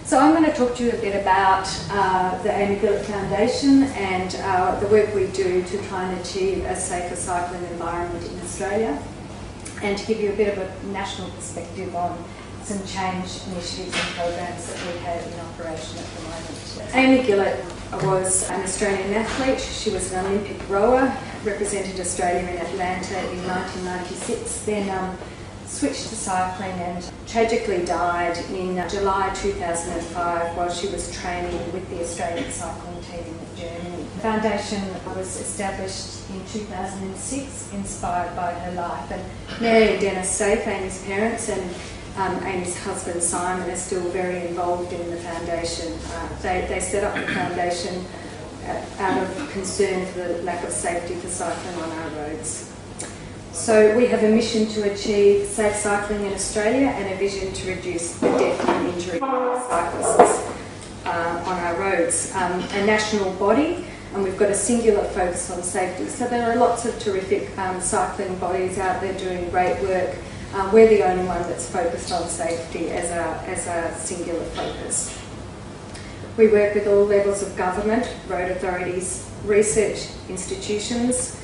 So I'm going to talk to you a bit about the Amy Gillett Foundation and the work we do to try and achieve a safer cycling environment in Australia, and to give you a bit of a national perspective on some change initiatives and programs that we have in operation at the moment. Amy Gillett was an Australian athlete. She was an Olympic rower, represented Australia in Atlanta in 1996, then switched to cycling and tragically died in July 2005 while she was training with the Australian cycling team in Germany. The foundation was established in 2006, inspired by her life, and Mary and Dennis Safe, Amy's parents, and Amy's husband Simon are still very involved in the foundation. They set up the foundation out of concern for the lack of safety for cycling on our roads. So we have a mission to achieve safe cycling in Australia and a vision to reduce the death and injury of cyclists on our roads. A national body, and we've got a singular focus on safety. So there are lots of terrific cycling bodies out there doing great work. We're the only one that's focused on safety as our singular focus. We work with all levels of government, road authorities, research institutions,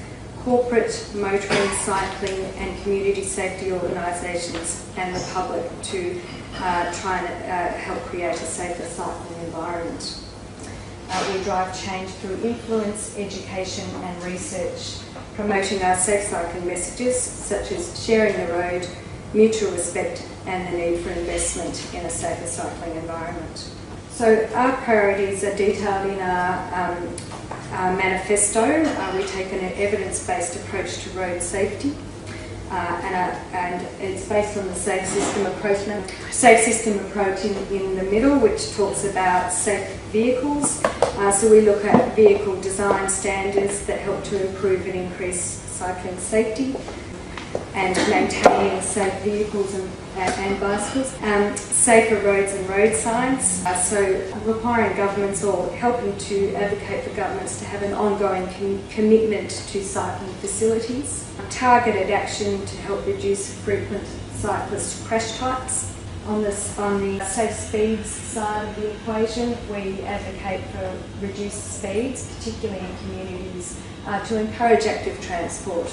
corporate, motoring, cycling and community safety organisations and the public to try and help create a safer cycling environment. We drive change through influence, education and research, promoting our safe cycling messages such as sharing the road, mutual respect and the need for investment in a safer cycling environment. So our priorities are detailed in our Manifesto. We take an evidence-based approach to road safety and it's based on the safe system approach in the middle, which talks about safe vehicles. So we look at vehicle design standards that help to improve and increase cycling safety and maintaining safe vehicles and bicycles. Safer roads and road signs, so requiring governments or helping to advocate for governments to have an ongoing commitment to cycling facilities. Targeted action to help reduce frequent cyclist crash types. On the safe speeds side of the equation, we advocate for reduced speeds, particularly in communities, to encourage active transport.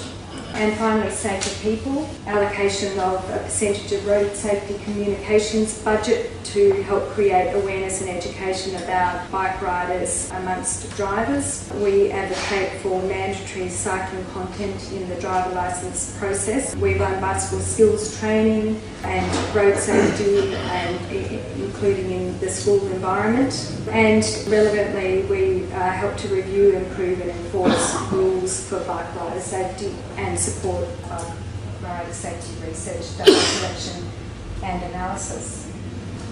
And finally, safer people, allocation of a percentage of road safety communications budget to help create awareness and education about bike riders amongst drivers. We advocate for mandatory cycling content in the driver licence process. We run bicycle skills training and road safety, and including in the school environment. And relevantly, we help to review, improve and enforce rules for bike rider safety and support rider safety research, data collection and analysis.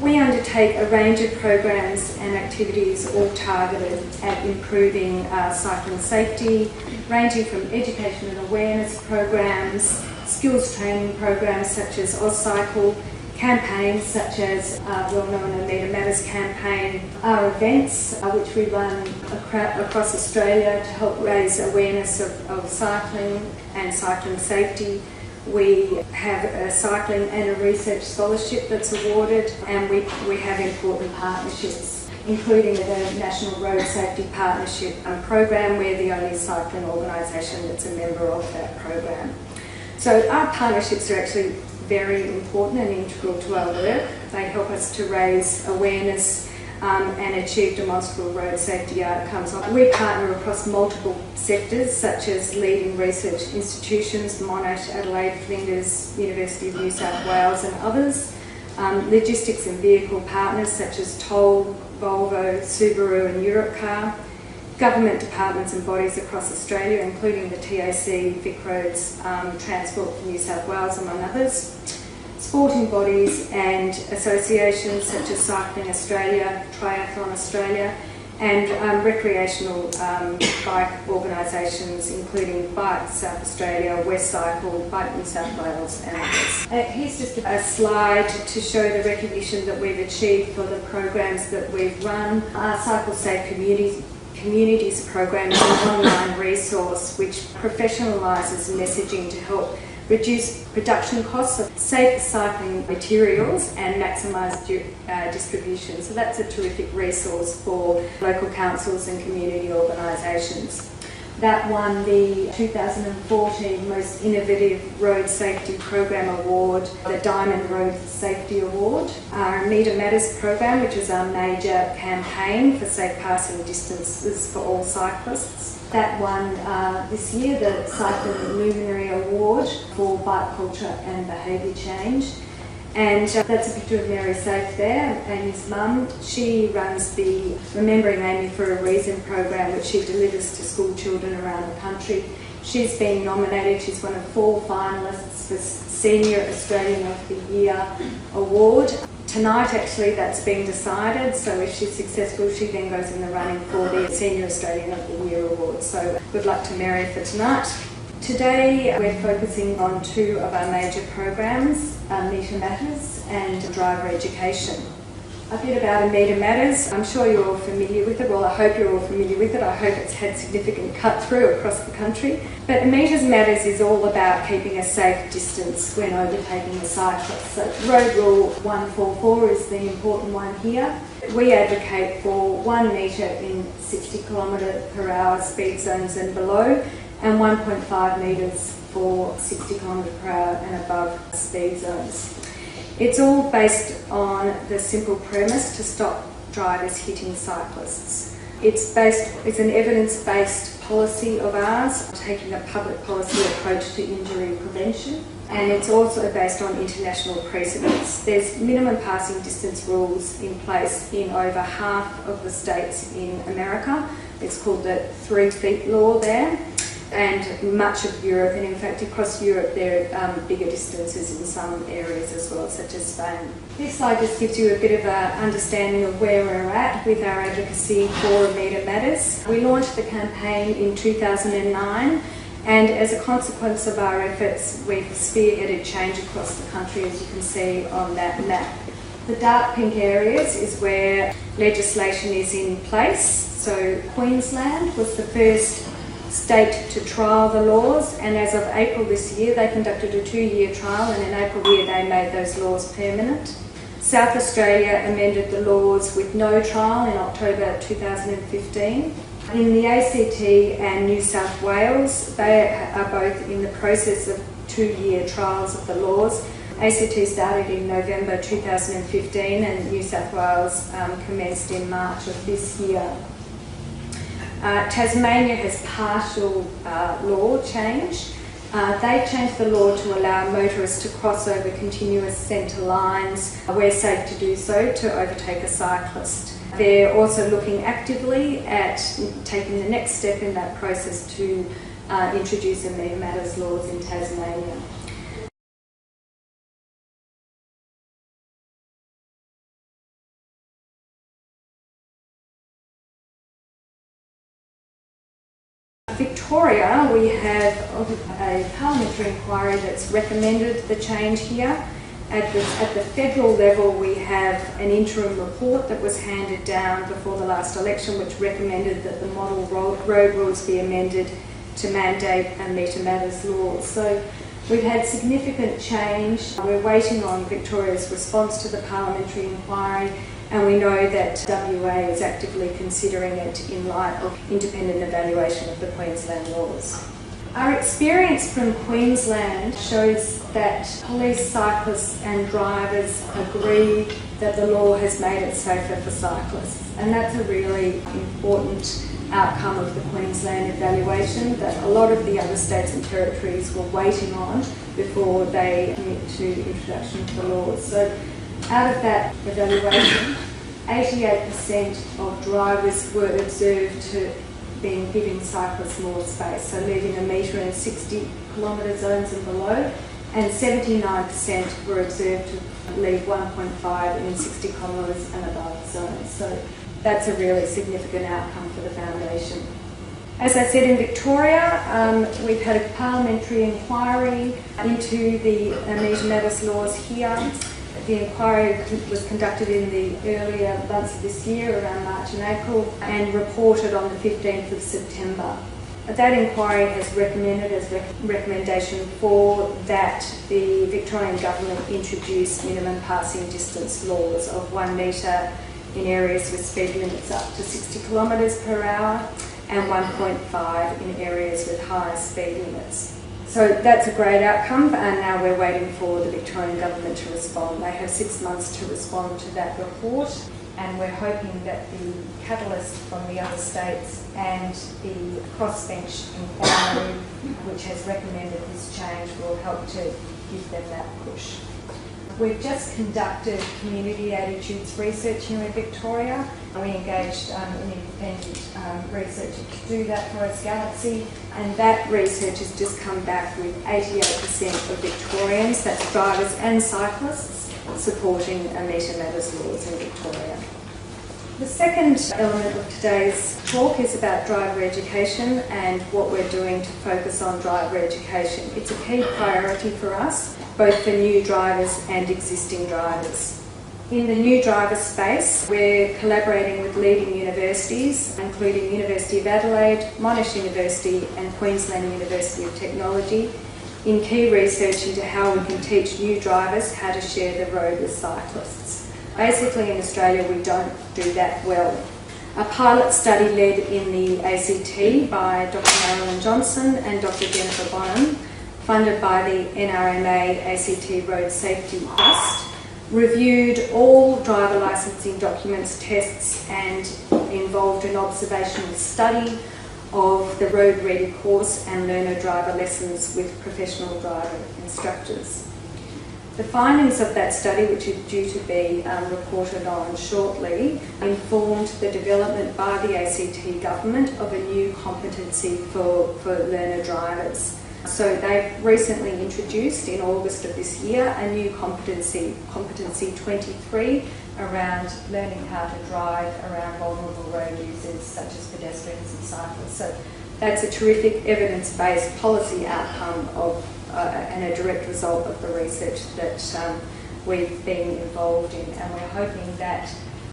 We undertake a range of programs and activities all targeted at improving cycling safety, ranging from education and awareness programs, skills training programs such as AusCycle, campaigns such as well-known Anita Matters campaign, our events which we run across Australia to help raise awareness of cycling and cycling safety. We have a cycling and a research scholarship that's awarded, and we have important partnerships, including the National Road Safety Partnership program. We're the only cycling organisation that's a member of that program. So our partnerships are actually very important and integral to our work. They help us to raise awareness and achieve demonstrable road safety outcomes. We partner across multiple sectors such as leading research institutions, Monash, Adelaide, Flinders, University of New South Wales and others, logistics and vehicle partners such as Toll, Volvo, Subaru and Europcar, government departments and bodies across Australia, including the TAC, VicRoads, Transport for New South Wales, among others. Sporting bodies and associations such as Cycling Australia, Triathlon Australia, and recreational bike organisations including Bike South Australia, West Cycle, Bike New South Wales and others. Here's just a slide to show the recognition that we've achieved for the programs that we've run. Our Cycle Safe Communities program is an online resource which professionalises messaging to help reduce production costs of safe cycling materials and maximise distribution. So that's a terrific resource for local councils and community organisations. That won the 2014 Most Innovative Road Safety Program Award, the Diamond Road Safety Award. Our Meter Matters program, which is our major campaign for safe passing distances for all cyclists. That won this year the Cycling Luminary Award for bike culture and behaviour change. And that's a picture of Mary Safe there, Amy's mum. She runs the Remembering Amy for a Reason program, which she delivers to school children around the country. She's been nominated, she's one of 4 finalists for Senior Australian of the Year award. Tonight, actually, that's been decided, so if she's successful, she then goes in the running for the Senior Australian of the Year award. So good luck to Mary for tonight. Today we're focusing on 2 of our major programs, Meter Matters and Driver Education. A bit about Meter Matters. I'm sure you're all familiar with it. Well, I hope you're all familiar with it. I hope it's had significant cut through across the country. But Meters Matters is all about keeping a safe distance when overtaking a cyclist. So Road Rule 144 is the important one here. We advocate for 1 metre in 60 km/h speed zones and below, and 1.5 metres for 60 km/h and above speed zones. It's all based on the simple premise to stop drivers hitting cyclists. It's an evidence-based policy of ours, taking a public policy approach to injury prevention, and it's also based on international precedents. There's minimum passing distance rules in place in over half of the states in America. It's called the 3 feet law there. And much of Europe, and in fact across Europe there are bigger distances in some areas as well, such as Spain. This slide just gives you a bit of an understanding of where we're at with our advocacy for Meter Matters. We launched the campaign in 2009, and as a consequence of our efforts we've spearheaded change across the country, as you can see on that map. The dark pink areas is where legislation is in place. So Queensland was the first state to trial the laws, and as of April this year they conducted a 2-year trial, and in April here they made those laws permanent. South Australia amended the laws with no trial in October 2015. In the ACT and New South Wales, they are both in the process of 2-year trials of the laws. ACT started in November 2015 and New South Wales commenced in March of this year. Tasmania has partial law change. They changed the law to allow motorists to cross over continuous centre lines where safe to do so to overtake a cyclist. They're also looking actively at taking the next step in that process to introduce the Meter Matters laws in Tasmania. Victoria, we have a parliamentary inquiry that's recommended the change here. At the federal level, we have an interim report that was handed down before the last election, which recommended that the model road rules be amended to mandate a Meter Matters law. So we've had significant change. We're waiting on Victoria's response to the parliamentary inquiry, and we know that WA is actively considering it in light of independent evaluation of the Queensland laws. Our experience from Queensland shows that police, cyclists and drivers agree that the law has made it safer for cyclists, and that's a really important outcome of the Queensland evaluation that a lot of the other states and territories were waiting on before they commit to introduction of the laws. So out of that evaluation, 88% of drivers were observed to be giving cyclists more space, so leaving a metre in 60 kilometre zones and below, and 79% were observed to leave 1.5 in 60 kilometres and above zones. So that's a really significant outcome for the foundation. As I said, in Victoria, we've had a parliamentary inquiry into the Meter Matters laws here. The inquiry was conducted in the earlier months of this year, around March and April, and reported on the 15th of September. That inquiry has recommended as recommendation 4 that the Victorian Government introduce minimum passing distance laws of 1 metre in areas with speed limits up to 60 kilometres per hour and 1.5 in areas with higher speed limits. So that's a great outcome, and now we're waiting for the Victorian Government to respond. They have 6 months to respond to that report, and we're hoping that the catalyst from the other states and the crossbench inquiry, which has recommended this change, will help to give them that push. We've just conducted community attitudes research here in Victoria. We engaged an independent researcher to do that for us, Gillett, and that research has just come back with 88% of Victorians, that's drivers and cyclists, supporting a metre matters laws in Victoria. The second element of today's talk is about driver education and what we're doing to focus on driver education. It's a key priority for us, both for new drivers and existing drivers. In the new driver space, we're collaborating with leading universities, including University of Adelaide, Monash University and Queensland University of Technology, in key research into how we can teach new drivers how to share the road with cyclists. Basically in Australia we don't do that well. A pilot study led in the ACT by Dr Marilyn Johnson and Dr Jennifer Bonham, funded by the NRMA ACT Road Safety Trust, reviewed all driver licensing documents, tests and involved an observational study of the Road Ready course and learner driver lessons with professional driver instructors. The findings of that study, which are due to be reported on shortly, informed the development by the ACT government of a new competency for learner drivers. So they've recently introduced in August of this year a new competency 23, around learning how to drive around vulnerable road users such as pedestrians and cyclists. So that's a terrific evidence-based policy outcome of and a direct result of the research that we've been involved in, and we're hoping that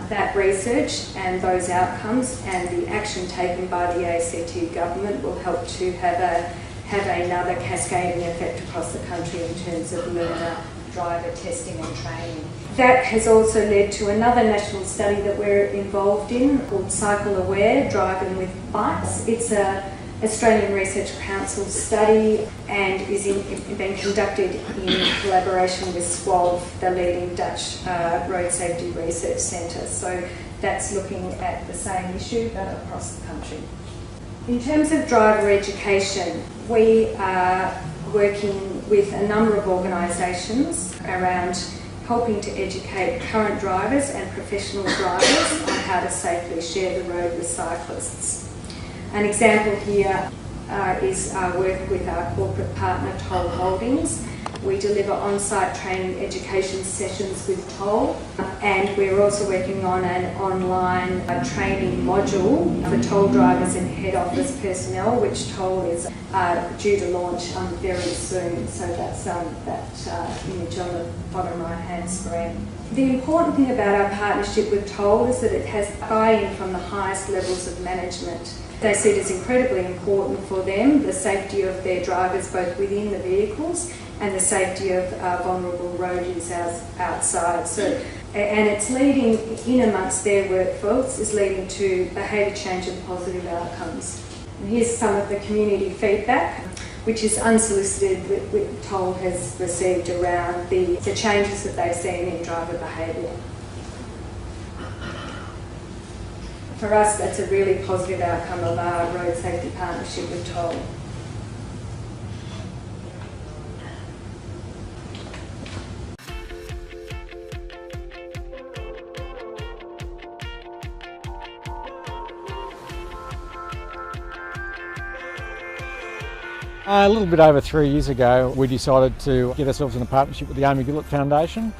that research and those outcomes and the action taken by the ACT government will help to have another cascading effect across the country in terms of learner driver testing and training. That has also led to another national study that we're involved in called Cycle Aware, Driving with Bikes. It's a Australian Research Council study and is being conducted in collaboration with SWAV, the leading Dutch road safety research centre. So that's looking at the same issue but across the country. In terms of driver education, we are working with a number of organisations around helping to educate current drivers and professional drivers on how to safely share the road with cyclists. An example here is our work with our corporate partner Toll Holdings. We deliver on-site training education sessions with Toll, and we're also working on an online training module for Toll drivers and head office personnel, which Toll is due to launch very soon. So that's that image on the bottom right-hand screen. The important thing about our partnership with Toll is that it has buy-in from the highest levels of management. They see it as incredibly important for them, the safety of their drivers both within the vehicles and the safety of vulnerable road users outside. So, and it's leading, in amongst their workforce, is leading to behaviour change and positive outcomes. And here's some of the community feedback, which is unsolicited, which Toll has received around the changes that they've seen in driver behaviour. For us, that's a really positive outcome of our road safety partnership with Toll. A little bit over 3 years ago, we decided to get ourselves in a partnership with the Amy Gillett Foundation,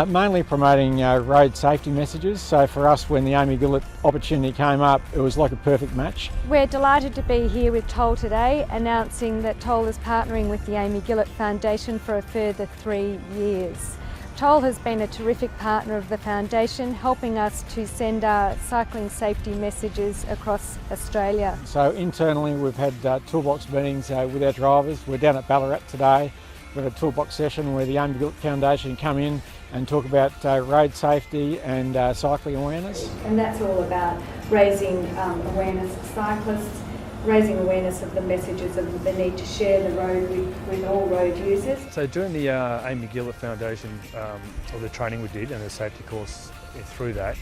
mainly promoting road safety messages. So for us, when the Amy Gillett opportunity came up, it was like a perfect match. We're delighted to be here with Toll today, announcing that Toll is partnering with the Amy Gillett Foundation for a further 3 years. Toll has been a terrific partner of the Foundation, helping us to send our cycling safety messages across Australia. So internally we've had toolbox meetings with our drivers. We're down at Ballarat today. We've had a toolbox session where the Amy Gillett Foundation come in and talk about road safety and cycling awareness. And that's all about raising awareness of cyclists, raising awareness of the messages of the need to share the road with all road users. So during the Amy Gillett Foundation, or the training we did and the safety course through that,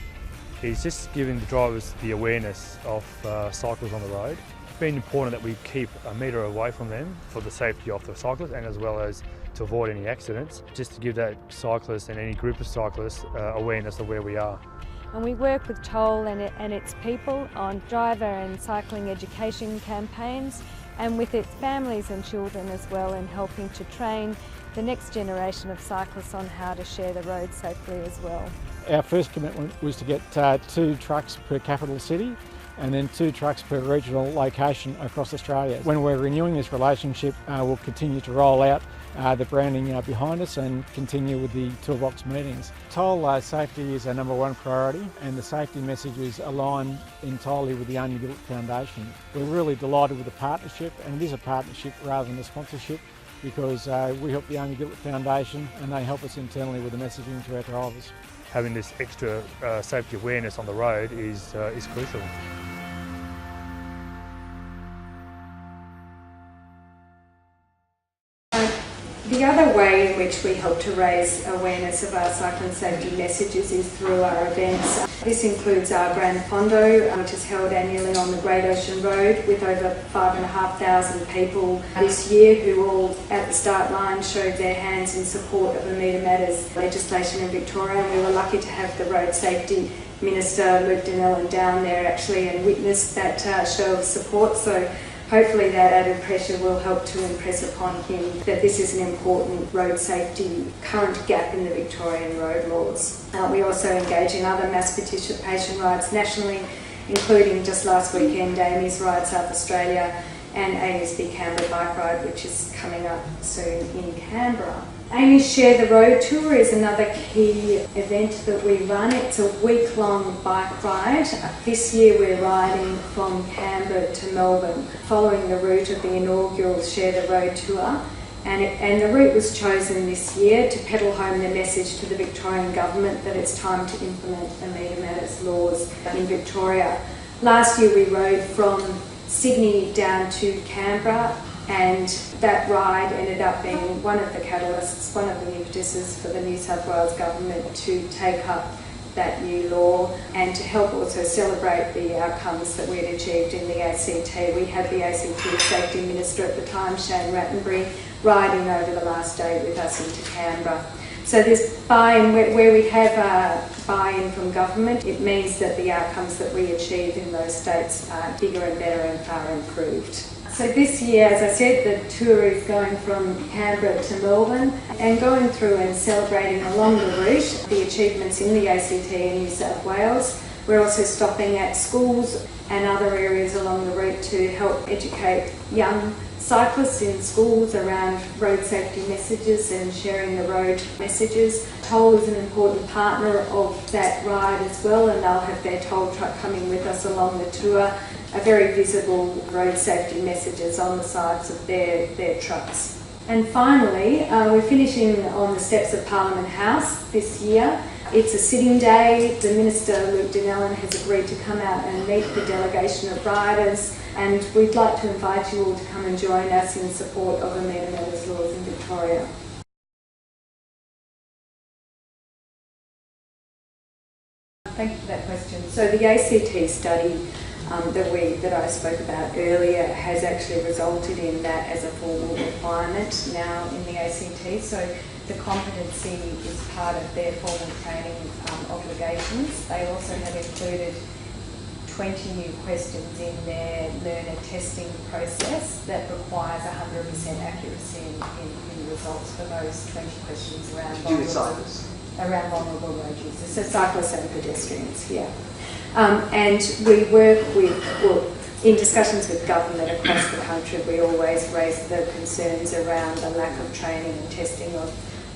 is just giving the drivers the awareness of cyclists on the road. It's been important that we keep a metre away from them for the safety of the cyclists and as well as to avoid any accidents, just to give that cyclist and any group of cyclists awareness of where we are. And we work with Toll and its people on driver and cycling education campaigns, and with its families and children as well, in helping to train the next generation of cyclists on how to share the road safely as well. Our first commitment was to get 2 trucks per capital city and then 2 trucks per regional location across Australia. When we're renewing this relationship, we'll continue to roll out the branding behind us and continue with the toolbox meetings. Toll safety is our #1 priority, and the safety messages align entirely with the Amy Gillett Foundation. We're really delighted with the partnership, and it is a partnership rather than a sponsorship, because we help the Amy Gillett Foundation and they help us internally with the messaging to our drivers. Having this extra safety awareness on the road is crucial. The other way in which we help to raise awareness of our cycling safety messages is through our events. This includes our Grand Fondo, which is held annually on the Great Ocean Road with over 5,500 people this year, who all at the start line showed their hands in support of Meter Matters legislation in Victoria. And we were lucky to have the Road Safety Minister, Luke Dunn, down there actually and witness that show of support. So hopefully that added pressure will help to impress upon him that this is an important road safety current gap in the Victorian road laws. We also engage in other mass participation rides nationally, including just last weekend Amy's Ride South Australia and ASB Canberra Bike Ride, which is coming up soon in Canberra. Amy's Share the Road Tour is another key event that we run. It's a week-long bike ride. This year we're riding from Canberra to Melbourne, following the route of the inaugural Share the Road Tour. And the route was chosen this year to peddle home the message to the Victorian Government that it's time to implement the Meter Matters laws in Victoria. Last year we rode from Sydney down to Canberra, and that ride ended up being one of the catalysts, one of the impetuses for the New South Wales Government to take up that new law and to help also celebrate the outcomes that we had achieved in the ACT. We had the ACT Safety Minister at the time, Shane Rattenbury, riding over the last day with us into Canberra. So this buy-in, where we have buy-in from government, it means that the outcomes that we achieve in those states are bigger and better and far improved. So this year, as I said, the tour is going from Canberra to Melbourne and going through and celebrating along the route the achievements in the ACT and New South Wales. We're also stopping at schools and other areas along the route to help educate young cyclists in schools around road safety messages and sharing the road messages. Toll is an important partner of that ride as well, and they'll have their toll truck coming with us along the tour. A very visible road safety messages on the sides of their trucks. And finally, we're finishing on the steps of Parliament House this year. It's a sitting day. The Minister, Luke Dunn, has agreed to come out and meet the delegation of riders, and we'd like to invite you all to come and join us in support of the Meter Matters laws in Victoria. Thank you for that question. So the ACT study that I spoke about earlier has actually resulted in that as a formal requirement now in the ACT. So the competency is part of their formal training obligations. They also have included 20 new questions in their learner testing process that requires 100% accuracy in results for those 20 questions around vulnerable road users. So cyclists and pedestrians, yeah. And we work in discussions with government across the country, we always raise the concerns around the lack of training and testing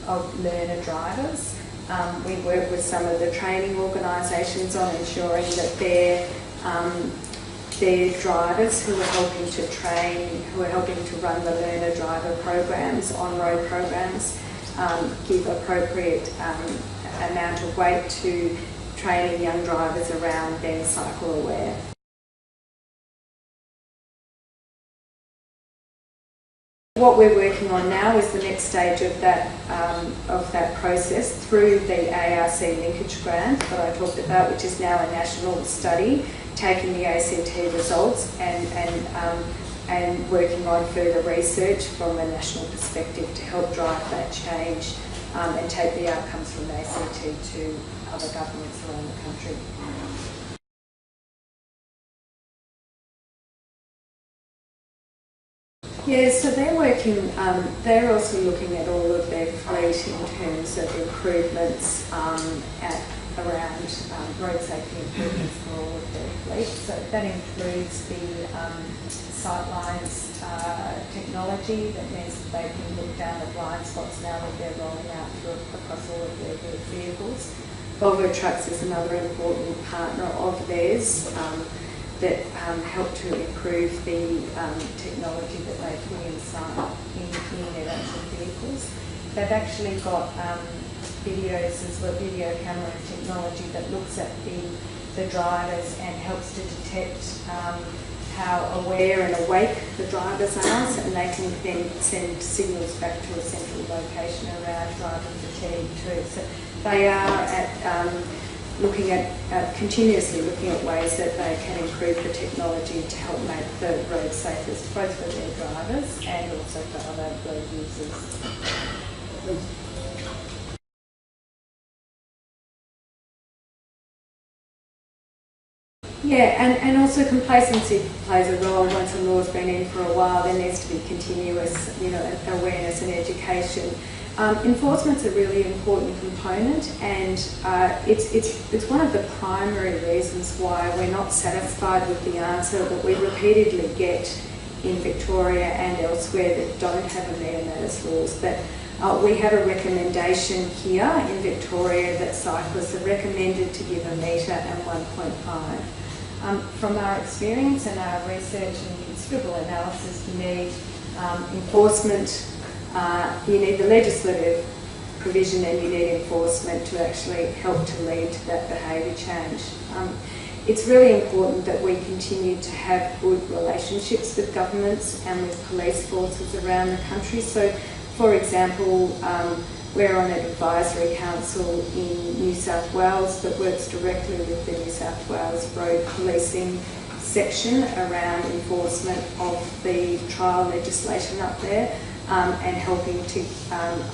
of learner drivers. We work with some of the training organisations on ensuring that their drivers who are helping to train, who are helping to run the learner driver programs, on-road programs, give appropriate amount of weight to training young drivers around being cycle aware. What we're working on now is the next stage of that process through the ARC linkage grant that I talked about, which is now a national study, taking the ACT results and working on further research from a national perspective to help drive that change and take the outcomes from ACT to other governments around the country. Yeah, so they're working, they're also looking at all of their fleet in terms of improvements around road safety improvements for all of their fleet. So that includes the sightlines technology that means that they can look down the blind spots now that they're rolling out across all of their vehicles. Volvo Trucks is another important partner of theirs that help to improve the technology that they put inside in their actual vehicles. They've actually got videos as well, video camera technology that looks at the drivers and helps to detect how aware and awake the drivers are, and they can then send signals back to a central location around driver fatigue too. So they are continuously looking at ways that they can improve the technology to help make the road safest, both for their drivers and also for other road users. Yeah, and also complacency plays a role. Once a law's been in for a while, there needs to be continuous, awareness and education. Enforcement's a really important component, and it's one of the primary reasons why we're not satisfied with the answer that we repeatedly get in Victoria and elsewhere that don't have a meter matters rules. That we have a recommendation here in Victoria that cyclists are recommended to give a metre and 1.5. From our experience and our research and considerable analysis, you need enforcement. You need the legislative provision and you need enforcement to actually help to lead to that behaviour change. It's really important that we continue to have good relationships with governments and with police forces around the country. So, for example, we're on an advisory council in New South Wales that works directly with the New South Wales road policing section around enforcement of the trial legislation up there. And helping to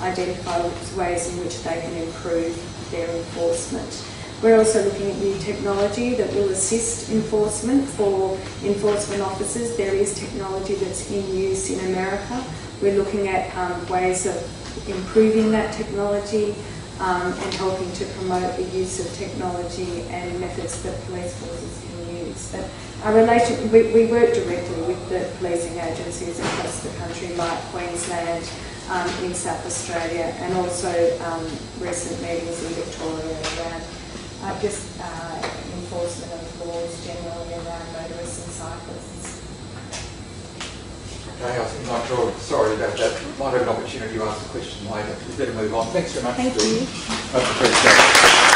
identify ways in which they can improve their enforcement. We're also looking at new technology that will assist enforcement for enforcement officers. There is technology that's in use in America. We're looking at ways of improving that technology and helping to promote the use of technology and methods that police forces can use. But we work directly with the policing agencies across the country, like Queensland, in South Australia, and also recent meetings in Victoria around enforcement of laws generally around motorists and cyclists. Okay, I think I'm sure, sorry about that. Might have an opportunity to ask a question later. We better move on. Thanks very much. Thank you. Much appreciated.